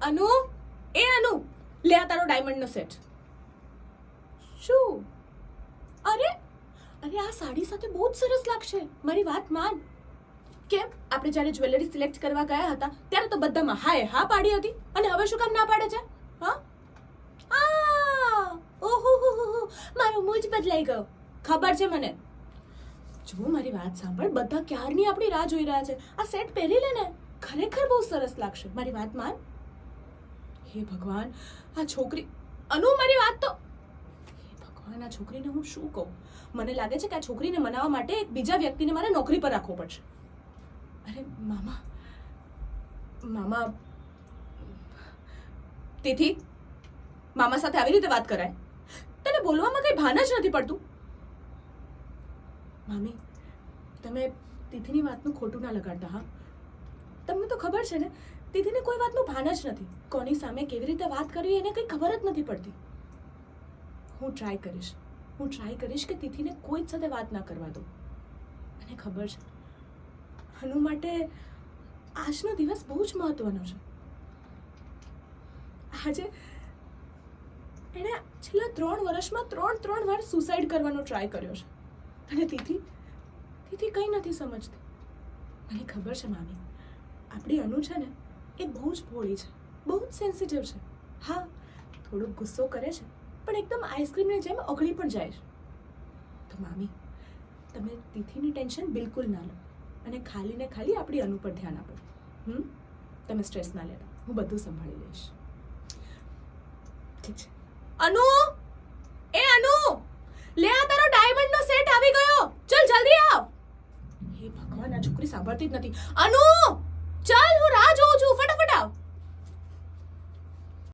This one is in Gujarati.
અનુ, એ અનુ, લે આ તારો ડાયમંડનો સેટ. શું? અરે અરે આ સાડી સાથે બહુ જ સરસ લાગશે. મારી વાત માન. કેમ આપણે જ્યારે જ્વેલરી સિલેક્ટ કરવા ગયા હતા ત્યારે તો બધામાં હાય હા પાડી હતી, અને હવે શું કામ ના પાડે છે? હા, ઓહો, મારો મૂડ બદલાઈ ગયો. ખબર છે મને. જો મારી વાત સાંભળ, બધા ક્યારની આપણી રાહ જોઈ રહ્યા છે. આ સેટ પહેરી લે ને, ખરેખર બહુ સરસ લાગશે. મારી વાત માન. હે ભગવાન, આ છોકરી. અનુ, મારી વાત તો. હે ભગવાન, આ છોકરીને હું શું કહું? મને લાગે છે કે આ છોકરીને મનાવવા માટે એક બીજા વ્યક્તિને મારે નોકરી પર રાખવો પડશે. અરે મામા તિથિ, મામા સાથે આવી રીતે વાત કરાય? તને બોલવામાં કઈ ભાન જ નથી પડતું. મામી, તમે તિથિની વાતનું ખોટું ના લગાડતા. હા, તમને તો ખબર છે ને, તિથિને કોઈ વાતનું ભાન જ નથી. કોની સામે કેવી રીતે વાત કરવી એને કંઈ ખબર જ નથી પડતી. હું ટ્રાય કરીશ કે તિથિને કોઈ જ સાથે વાત ના કરવા દઉં. મને ખબર છે અનુ માટે આજનો દિવસ બહુ જ મહત્વનો છે. આજે એણે છેલ્લા 3 વર્ષમાં ત્રણ વાર સુસાઇડ કરવાનો ટ્રાય કર્યો છે. અને તિથિ કંઈ નથી સમજતી. મને ખબર છે મામી, આપણી અનુ છે ને, એ બહુ જ ભોળી છે, બહુ જ સેન્સિટિવ છે. હા, થોડોક ગુસ્સો કરે છે, પણ એકદમ આઈસ્ક્રીમની જેમ ઓગળી પણ જાય છે. તો મામી, તમે તિથિની ટેન્શન બિલકુલ ના લો, અને ખાલી ને ખાલી આપણી અનુ પર ધ્યાન આપો. તમે સ્ટ્રેસ ના લેતા, હું બધું સંભાળી લઈશ. ઠીક છે. અનુ, એ અનુ, લે આ તારો ડાયમંડનો સેટ આવી ગયો. ચલ જલ્દી આવ. હે ભગવાન, આ છોકરી સાંભળતી જ નથી. અનુ!